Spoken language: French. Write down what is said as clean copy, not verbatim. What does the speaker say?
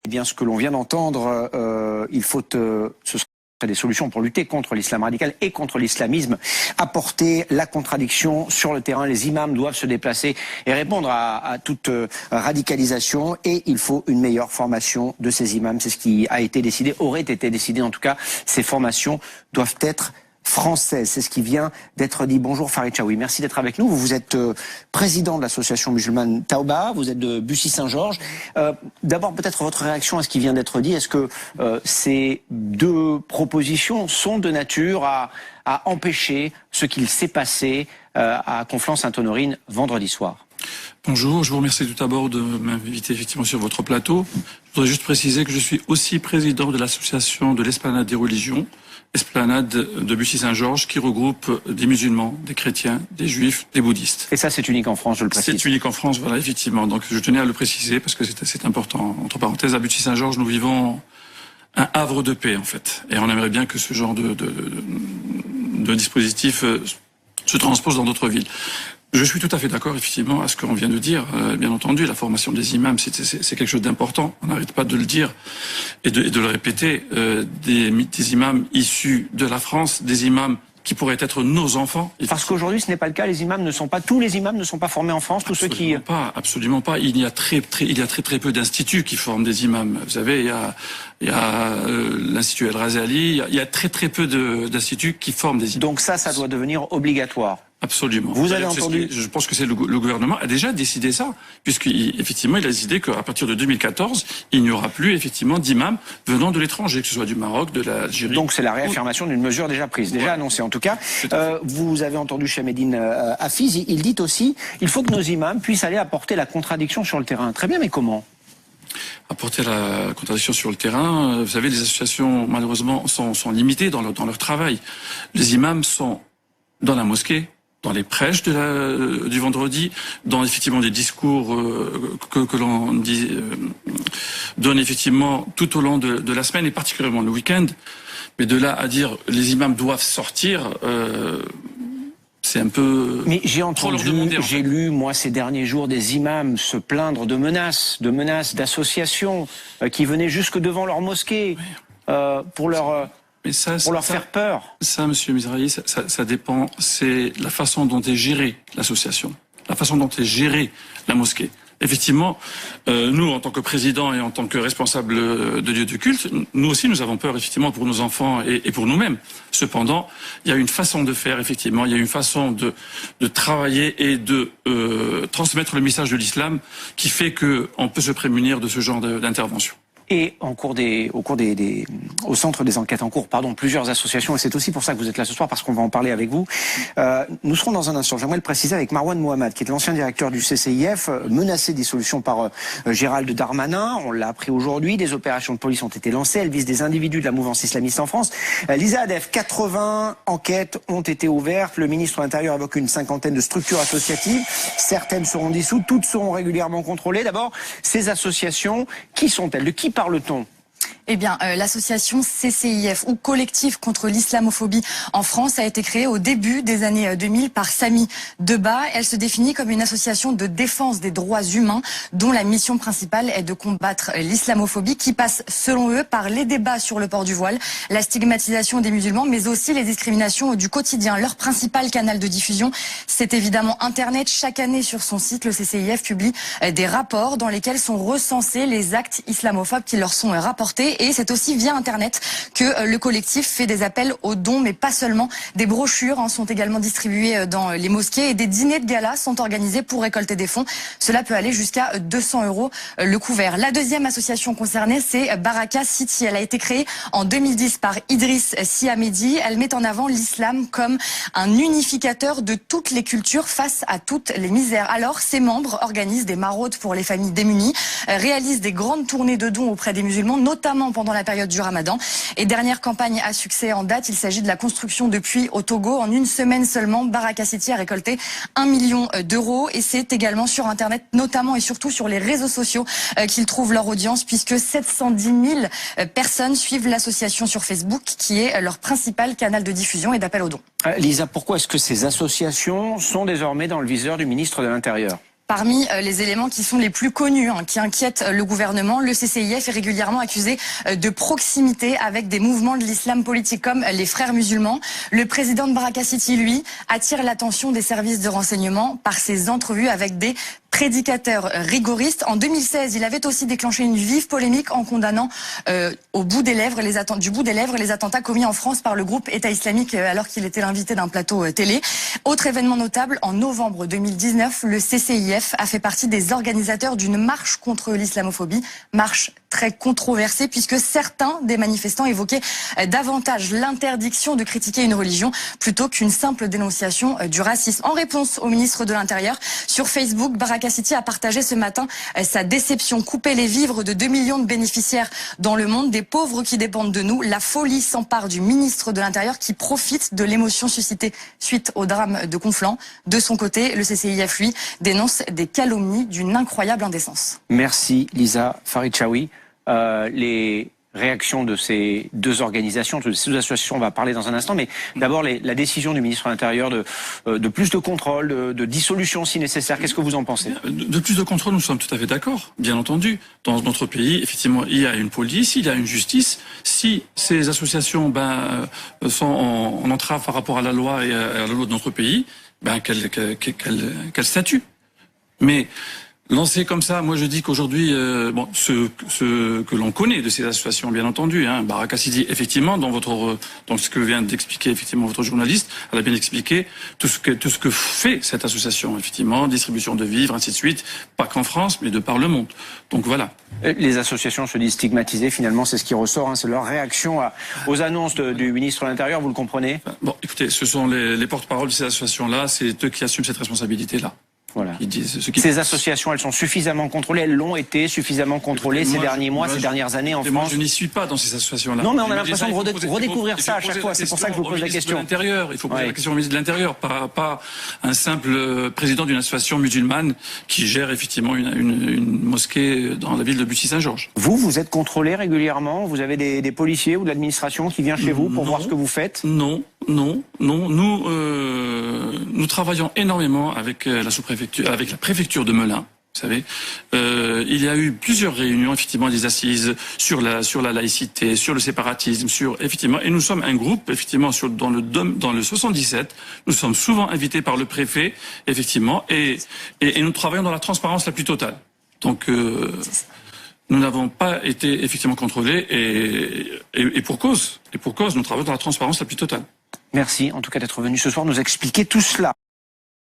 bien, ce que l'on vient d'entendre, il faut ce serait des solutions pour lutter contre l'islam radical et contre l'islamisme, apporter la contradiction sur le terrain. Les imams doivent se déplacer et répondre à toute radicalisation, et il faut une meilleure formation de ces imams. C'est ce qui a été décidé, aurait été décidé en tout cas. Ces formations doivent être française. C'est ce qui vient d'être dit. Bonjour Farid Chaoui, merci d'être avec nous. Vous êtes président de l'association musulmane Tauba, vous êtes de Bussy-Saint-Georges. D'abord, peut-être votre réaction à ce qui vient d'être dit. Est-ce que ces deux propositions sont de nature à empêcher ce qu'il s'est passé à Conflans-Sainte-Honorine vendredi soir? Bonjour, je vous remercie tout d'abord de m'inviter effectivement sur votre plateau. Je voudrais juste préciser que je suis aussi président de l'association de l'Esplanade des religions, Esplanade de Bussy-Saint-Georges, qui regroupe des musulmans, des chrétiens, des juifs, des bouddhistes. Et ça, c'est unique en France, je le précise. C'est unique en France, voilà, effectivement. Donc je tenais à le préciser parce que c'est important. Entre parenthèses, à Bussy-Saint-Georges, nous vivons un havre de paix, en fait. Et on aimerait bien que ce genre de dispositif se transpose dans d'autres villes. Je suis tout à fait d'accord, effectivement, à ce qu'on vient de dire. Bien entendu, la formation des imams, c'est quelque chose d'important. On n'arrête pas de le dire et de le répéter. Des imams issus de la France, des imams qui pourraient être nos enfants. Parce qu'aujourd'hui, ce n'est pas le cas. Tous les imams ne sont pas formés en France. Absolument pas. Il y a très peu d'instituts qui forment des imams. Vous savez, il y a l'Institut El-Razali. Il y a très peu d'instituts qui forment des imams. Donc ça doit devenir obligatoire. Absolument. Vous avez entendu. Je pense que le gouvernement a déjà décidé ça, puisqu'effectivement il a décidé qu'à partir de 2014, il n'y aura plus effectivement d'imams venant de l'étranger, que ce soit du Maroc, de l'Algérie. Donc c'est la réaffirmation d'une mesure déjà prise, déjà annoncée en tout cas. Vous avez entendu Chamédine Hafiz, il dit aussi, il faut que nos imams puissent aller apporter la contradiction sur le terrain. Très bien, mais comment ? Apporter la contradiction sur le terrain, vous savez, les associations malheureusement sont limitées dans leur travail. Les imams sont dans la mosquée, dans les prêches du vendredi, dans effectivement des discours que l'on donne effectivement tout au long de la semaine et particulièrement le week-end. Mais de là à dire les imams doivent sortir, c'est un peu. Mais j'ai lu moi ces derniers jours des imams se plaindre de menaces d'associations qui venaient jusque devant leur mosquée pour leur faire peur. Ça, Monsieur Mizrahi, ça dépend. C'est la façon dont est gérée l'association, la façon dont est gérée la mosquée. Effectivement, nous, en tant que président et en tant que responsable de lieux de culte, nous aussi, nous avons peur, effectivement, pour nos enfants et pour nous-mêmes. Cependant, il y a une façon de faire, effectivement, il y a une façon de travailler et de transmettre le message de l'islam qui fait qu'on peut se prémunir de ce genre d'intervention. Et au centre des enquêtes en cours, plusieurs associations, et c'est aussi pour ça que vous êtes là ce soir, parce qu'on va en parler avec vous. Nous serons dans un instant, j'aimerais le préciser, avec Marwan Mohamed, qui est l'ancien directeur du CCIF, menacé de dissolution par Gérald Darmanin. On l'a appris aujourd'hui, des opérations de police ont été lancées, elles visent des individus de la mouvance islamiste en France. Lisa Adef, 80 enquêtes ont été ouvertes, le ministre de l'Intérieur évoque une cinquantaine de structures associatives, certaines seront dissoutes, toutes seront régulièrement contrôlées. D'abord, ces associations, qui sont-elles? De qui parle-t-on? Eh bien, l'association CCIF, ou Collectif contre l'islamophobie en France, a été créée au début des années 2000 par Sami Deba. Elle se définit comme une association de défense des droits humains dont la mission principale est de combattre l'islamophobie qui passe, selon eux, par les débats sur le port du voile, la stigmatisation des musulmans, mais aussi les discriminations du quotidien. Leur principal canal de diffusion, c'est évidemment Internet. Chaque année, sur son site, le CCIF publie des rapports dans lesquels sont recensés les actes islamophobes qui leur sont rapportés. Et c'est aussi via Internet que le collectif fait des appels aux dons, mais pas seulement. Des brochures sont également distribuées dans les mosquées et des dîners de gala sont organisés pour récolter des fonds. Cela peut aller jusqu'à 200 € le couvert. La deuxième association concernée, c'est Baraka City. Elle a été créée en 2010 par Idriss Siamedi. Elle met en avant l'islam comme un unificateur de toutes les cultures face à toutes les misères. Alors, ses membres organisent des maraudes pour les familles démunies, réalisent des grandes tournées de dons auprès des musulmans, notamment pendant la période du Ramadan. Et dernière campagne à succès en date, il s'agit de la construction de puits au Togo. En une semaine seulement, Baraka City a récolté 1 million d'euros. Et c'est également sur Internet, notamment et surtout sur les réseaux sociaux, qu'ils trouvent leur audience, puisque 710 000 personnes suivent l'association sur Facebook, qui est leur principal canal de diffusion et d'appel aux dons. Lisa, pourquoi est-ce que ces associations sont désormais dans le viseur du ministre de l'Intérieur ? Parmi les éléments qui sont les plus connus, qui inquiètent le gouvernement, le CCIF est régulièrement accusé de proximité avec des mouvements de l'islam politique comme les Frères musulmans. Le président de Baraka City, lui, attire l'attention des services de renseignement par ses entrevues avec des prédicateur rigoriste. En 2016, il avait aussi déclenché une vive polémique en condamnant du bout des lèvres les attentats commis en France par le groupe État islamique alors qu'il était l'invité d'un plateau télé. Autre événement notable, en novembre 2019, le CCIF a fait partie des organisateurs d'une marche contre l'islamophobie, marche très controversée puisque certains des manifestants évoquaient davantage l'interdiction de critiquer une religion plutôt qu'une simple dénonciation du racisme. En réponse au ministre de l'Intérieur, sur Facebook, Baraka City a partagé ce matin sa déception. Couper les vivres de 2 millions de bénéficiaires dans le monde, des pauvres qui dépendent de nous. La folie s'empare du ministre de l'Intérieur qui profite de l'émotion suscitée suite au drame de Conflans. De son côté, le CCIF, lui, dénonce des calomnies d'une incroyable indécence. Merci Lisa Farid-Chaoui. Les réactions de ces deux organisations, de ces deux associations, on va parler dans un instant, mais d'abord la décision du ministre de l'Intérieur de plus de contrôle, de dissolution si nécessaire. Qu'est-ce que vous en pensez? De plus de contrôle, nous sommes tout à fait d'accord, bien entendu. Dans notre pays, effectivement, il y a une police, il y a une justice. Si ces associations sont en entrave par rapport à la loi et à la loi de notre pays, qu'elles statuent. Mais lancé comme ça, moi je dis qu'aujourd'hui, ce que l'on connaît de ces associations, bien entendu, Baraka City, effectivement, dans ce que vient d'expliquer effectivement votre journaliste, elle a bien expliqué tout ce que fait cette association, effectivement, distribution de vivres, ainsi de suite, pas qu'en France, mais de par le monde. Donc voilà. Les associations se disent stigmatisées, finalement, c'est ce qui ressort, c'est leur réaction aux annonces du ministre de l'Intérieur, vous le comprenez? Bon, écoutez, ce sont les porte-parole de ces associations-là, c'est eux qui assument cette responsabilité-là. Voilà. Ces associations, elles sont suffisamment contrôlées, elles l'ont été suffisamment contrôlées ces derniers mois, ces dernières années en France. Moi, je n'y suis pas dans ces associations-là. Non, mais on a l'impression de redécouvrir ça à chaque fois. C'est pour ça que je vous pose la question. Il faut poser la question au ministre de l'Intérieur, pas un simple président d'une association musulmane qui gère effectivement une mosquée dans la ville de Bussy-Saint-Georges. Vous êtes contrôlé régulièrement? Vous avez des policiers ou de l'administration qui vient chez vous pour voir ce que vous faites? Non. Nous travaillons énormément avec la sous-préfecture, avec la préfecture de Melun. Vous savez, il y a eu plusieurs réunions, effectivement, des assises sur la laïcité, sur le séparatisme, effectivement, et nous sommes un groupe, effectivement, dans le 77, nous sommes souvent invités par le préfet, effectivement, et nous travaillons dans la transparence la plus totale. Donc, nous n'avons pas été effectivement contrôlés et pour cause, nous travaillons dans la transparence la plus totale. Merci en tout cas d'être venu ce soir nous expliquer tout cela.